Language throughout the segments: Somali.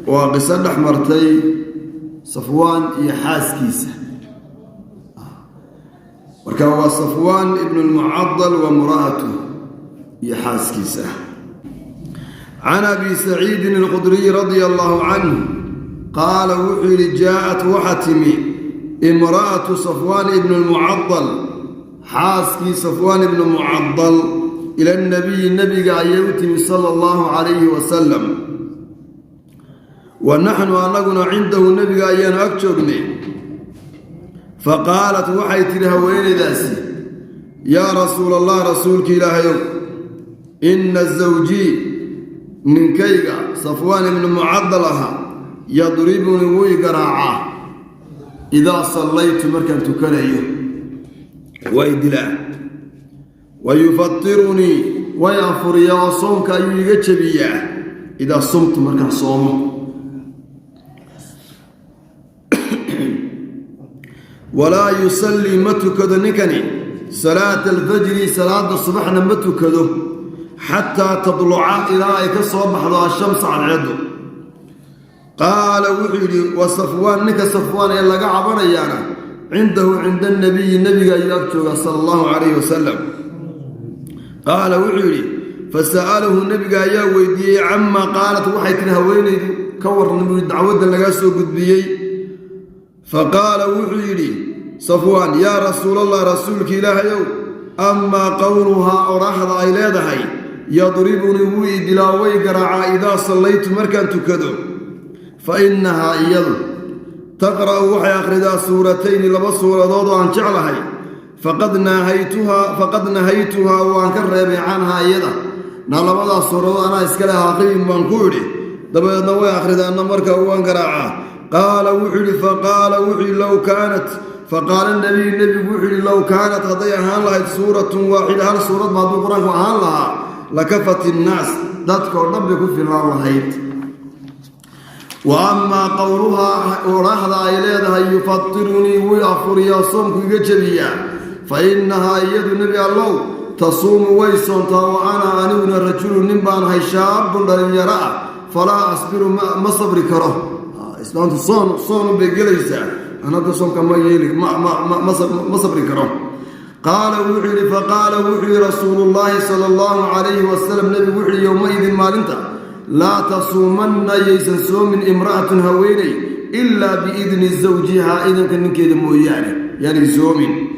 وقصة أحمرتي صفوان يحاس كيسة وكان صفوان ابن المعضل ومراته يحاس كيسة. عن أبي سعيد الخدري رضي الله عنه قال وحي جاءت وحتمي امرأة صفوان ابن المعضل حاسكي صفوان ابن المعضل إلى النبي قايوتي صلى الله عليه وسلم ونحن أنقنا عنده النبي قايان أكتبني فقالت وحيت لها وين داسي يا رسول الله رسولك إلهي إن الزوجي من كيغا صفوان بن معضلها يضربني ويقرعا إذا صليت مركن تكريه ويدلا ويفطرني ويغفر يا صومك يجبيا إذا صمت مركن صوم ولا يصلي متكد نكني صلاة الفجر صلاة الصبح متكده حتى تطلع إلى كصبح الشمس على عده. قال وحيدي وصفوان نك صفوان إلا قعبنا يانا عنده عند النبي يكتب صلى الله عليه وسلم. قال وحيدي فسأله النبي يا ويدي عما قالت وحيت لها وين كور النبي دعوة لقاسو قد بيي. فقال وحيدي صفوان يا رسول الله رسولك إلهي أما قولها أراحظ إلادهي يضربني ويدلا ويقرع إذا صليت مركن تكدو فإنها إيض تقرأ وحي أخرجها سورتين لبصور ضوض عن شعلها فقد نهيتها وأن كرب عنها إيضا نالبضا سورة أنا إسكالها قيم منقولي دبا نوي أخرجها النمركة وأن قرعها. قال وحي فقال وحي لو كانت فقال النبي وحي لو كانت هضيها الله سورة واحدة سورة ما بقرأ وعن لها لكفت الناس ذاتك ربك في الله هيت. وأما قولها ورحض إليها يفطرني ويغفر يا صومك يجبيا فإنها يد النبي الله تصوم ويصنت وأنا أنون الرجل نبان هي شاب يرى فلا أصبر ما صبر كره إسلام صون بجلسة أنا تصوم كما يلي ما صبر كره. قال وحي فقال وحي رسول الله صلى الله عليه وسلم نبي وحي يومئذ ما لنت لا تصومن يسن صوم امرأة هويني إلا بإذن زوجها إذن كان كده يعني صوم.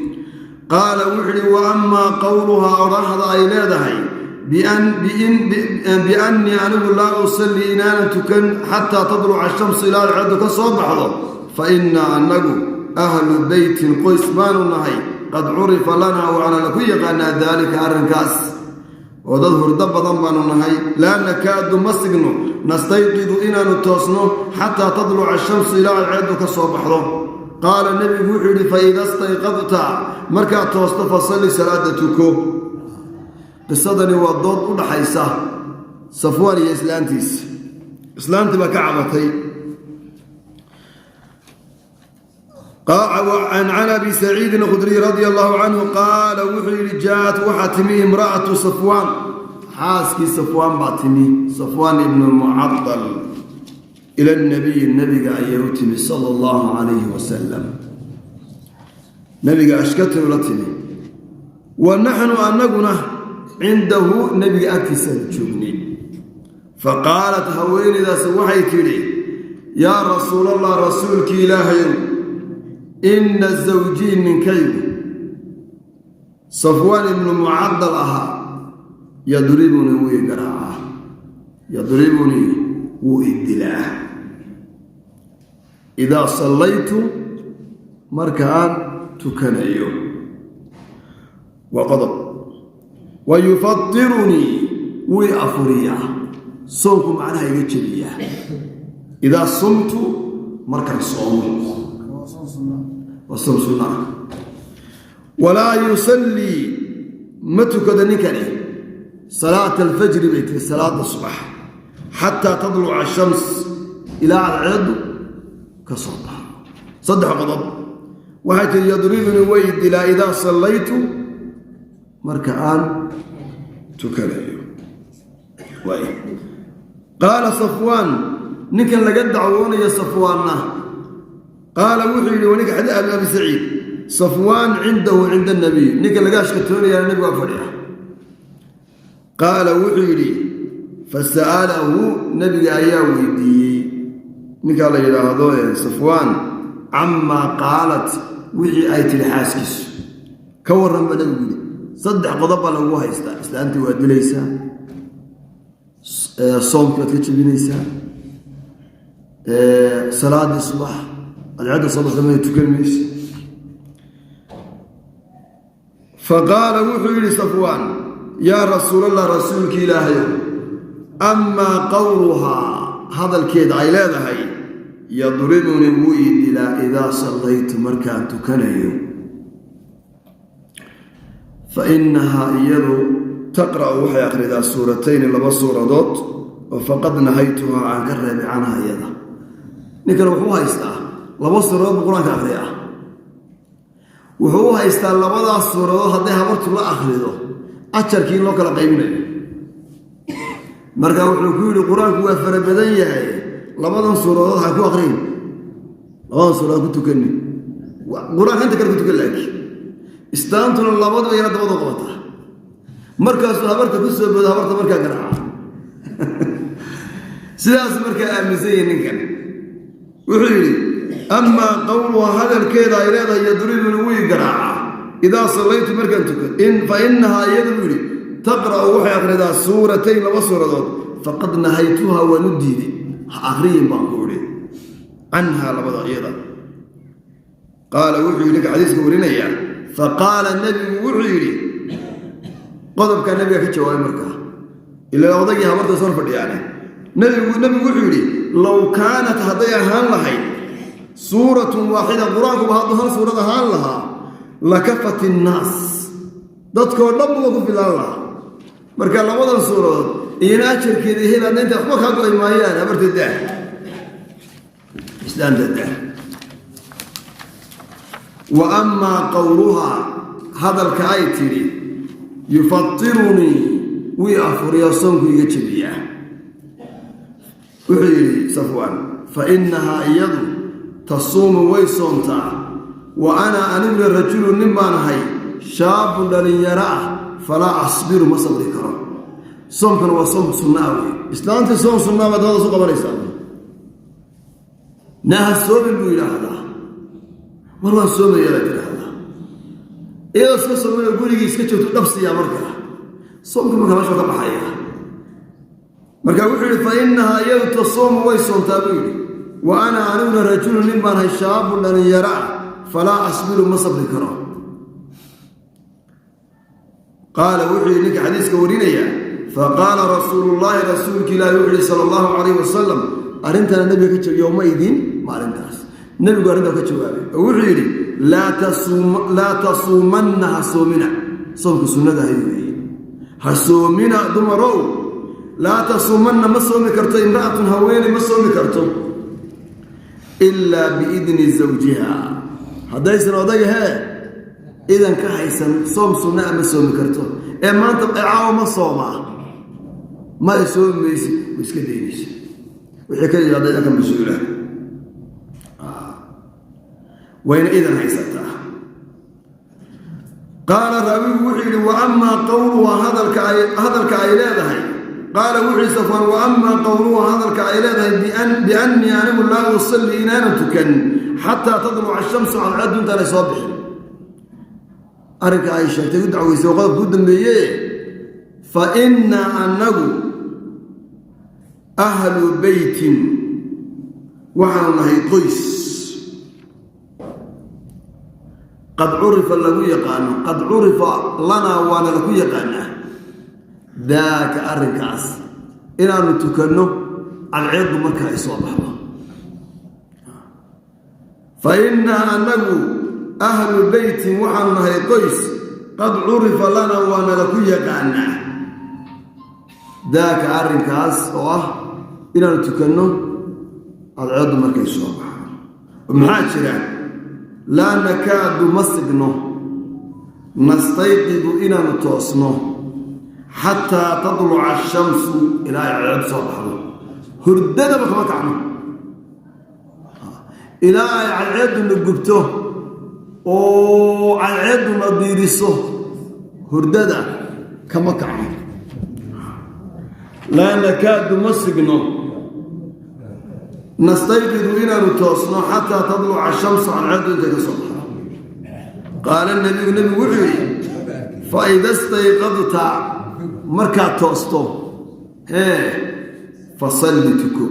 قال وحي وأما قولها رحض إلادها بأني أنا لا أصلي إنانا تكن حتى تطلع الشمس إلى العد كصبح فإن أنه أهل بيت قيسمان النهي قد عرف لنا وعلى لكي قلنا ذلك أرنكاس وتظهر دب ضمن النهي لا نكاد مسجن نستيقظ إنا نتوسنه حتى تطلع الشمس إلى العد كصبح. قال النبي وحيد فإذا استيقظت مركع توسط فصلي صلاتك. قصدني والضوء كل حيسة صفوان إسلامتي بكعبتي. عن أبي سعيد الخدري رضي الله عنه قال وحي جاءت وحتمي امرأة صفوان حاسكي صفوان باتمي صفوان ابن المعطل إلى النبي أيوتي صلى الله عليه وسلم. نبي أشكته لتني ونحن أنقنا عنده نبي أكسل جبني. فقالت هوين إذا سوحيت لي يا رسول الله رسولك إلهي إن الزوجين من كيد صفوان بن معضل يضربني ويقرعه يضربني ويدلاه إذا صليت مركان تكنيو وقضب ويفطرني ويأفريا صومكم عنها يجريا إذا صمت مركان صوم وصوم سنة ولا يصلي متكد نكني صلاة الفجر بيت صلاة الصبح حتى تطلع الشمس إلى العد كصبح صدح غضب وحيث يضربني ويد إلى إذا صليت مركعان تكلي قال صفوان ninkan laga dacwoonaya Safwaanna qaala wuxuu yidhi waninka xadiis Abi Saciid Safwaan cindahu cinda nabiy ninka laga ashkatoonaya nabiga fadhiya qaala wuxuu yidhi fasa'alahu nabiga ayaa weydiiyey ninka la yidhaahdo Safwaan amma qaalat wixii ay tiri xaaskiisu ka warran ba nabigu yidhi saddex qodob baa lagu haystaa islaantii waa dilaysaa soomkaad ka jebinaysaa salaadii subax adcadda sabaxdamay tukan maysa faqaala wuxuu yidhi Safwaan yaa rasuulallah rasuulki ilaahayow amaa qowluhaa hadalkeeda ay leedahay yadribuni wuu ii dilaa idaa sallaytu markaan tukanayo fa innahaa iyadu taqra'u waxay akhridaa suuratayni laba suuradood oo faqad nahaytuhaa aan ka reebay canha iyada ninkan wuxuu haystaa laba suuradood buu qur-aanka akhriyaa wuxuu u haystaa labadaas suuradood hadday habartu la akhrido ajarkii in loo kala qaybinayo markaa wuxuu ku yidhi qur-aanku waa fara badan yahay labadan suuradood ha ku akhriyin labadan suuradood ku tukanin qur-aanka inta kale ku tukan laakiin islaantuna labadaba yana dabada qabataa markaasuu habarta ku soo booda habarta markaa garaaca sidaas markaa aaminsan yahay ninkan wuxuu yidhi amaa qowluha hadalkeeda ay leedahay yadribuni wuu ii garaacaa idaa sallaytu markaan tukan fa innahaa iyadu buu yidhi taqra'u waxay akhridaa suuratayn laba suuradood faqad nahaytuhaa waan u diiday ha akhriyin baan ku idhi canhaa labada iyada qaala wuxuu yidhi ninka xadiiska warinaya faqaala nebigu wuxuu yidhi qodobkaa nebiga ka jawaabay markaa ilaa odagii habarta soo fadhiyaane nebigu wuxuu yidhi low kaanat hadday ahaan lahayd suuratun waaxida qur-aankuba hadduu hal suurad ahaan lahaa lakafat innaas dadkoo dhan buga ku filaan lahaa marka labadan suuradood iyana ajarkeeda helaadna inta waxba kaa go-ay maayaan habarta daa islaanta daa wa amaa qowluhaa hadalka ay tidhi yufatirunii wii afuriya soonku iga jebiyaa wuxuu yidhi Safwaan fa innahaa iyadu tasuumu way soontaa wa ana aniguna rajulu nin baan ahay shaabun dhalinyaro ah falaa asbiru ma sabri karo soomkana waa soom sunnaa wey islaantii soom sunnaa baad dabada su qabanaysaa naaha soomin buu yidhaahdaa mar waan soomaya baad yidhaahdaa iyadoo iska soomaya gurigii iska joogto dhabsiyaa markaa soomka markaa meesha ka baxaya markaa wuxuu yidhi fa innahaa iyadu tasuumu way soontaa buu yidhi wa ana aniguna rajulu nin baan ahay shaabun dhalinyaro ah falaa asbiru ma sabri karo qaala wuxuu yidhi ninka xadiiska warinaya faqaala rasuulullaahi rasuulki ilaahi wuxuu yihi sala allahu calayhi wasalam arrintana nebiga ka jawaab yowma idin maalintaas nebigu arrintaa ka jawaabay oo wuxuu yidhi laa tasuumanna ha soomina soomka sunnada ahay weeye ha soomina dumarow laa tasuumanna ma soomi karto imra'atun haweeney ma soomi karto ilaa biidni zawjiha haddaysan odaga idan ka haysan soom sunnaa ma soomi karto ee maanta caawa ma soomaa ma ay soomi maysi ma iska daynaysa wixii ka yidhahda idanka mas-uula wayna idan haysataa qaala raawigu wuxuu yidhi wa amaa qowluha hadalka ay leedahay qaala wuxuu yidhi Safwaan wa amaa qowluha hadalka ay leedahay biannii anigu laa usalli inaana tukan xataa tadluca ashamsu cadceeddu intaanay soo bixin arrinka ay sheegtay u dacweysay oo qodobka u dambeeye fa inna annagu ahlu beytin waxaanu nahay qoys qad curifa lagu yaqaano qad curifa lanaa waana lagu yaqaanaa daaka arrinkaas inaanu tukanno cadceeddu marka ay soo baxdo fa innaa annagu ahlu beytin waxaanu nahay qoys qad curifa lana waana laku yaqaanaa daaka arrinkaas oo ah inaanu tukanno cadceeddu markay soo baxdo maxaa jira laa nakaadu ma signo nastayqidu inaanu toosno xataa tadluca ashamsu ilaa ay cadceeddu soo baxdo هردنا بكما كعنه إلى العيد نقبته والعيد نضيرسه هردنا كما كعنه لا نكاد مسجنا نستيقظ إلى نتوصنا حتى تطلع الشمس عن عدد الصبح. قال النبي وحي فإذا استيقظت مركا توستو فصلتكم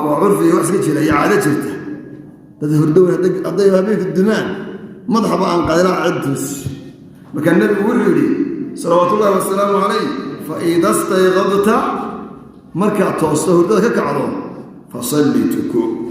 وعرفي واسكت يا عادة جرته تظهر دولة أضيها بيك الدمان مضحبا عن قادرة عدس مكان النبي وحي صلوات الله والسلام عليه فإذا استيقظت مركا توستو هردك كعضو فصلتكم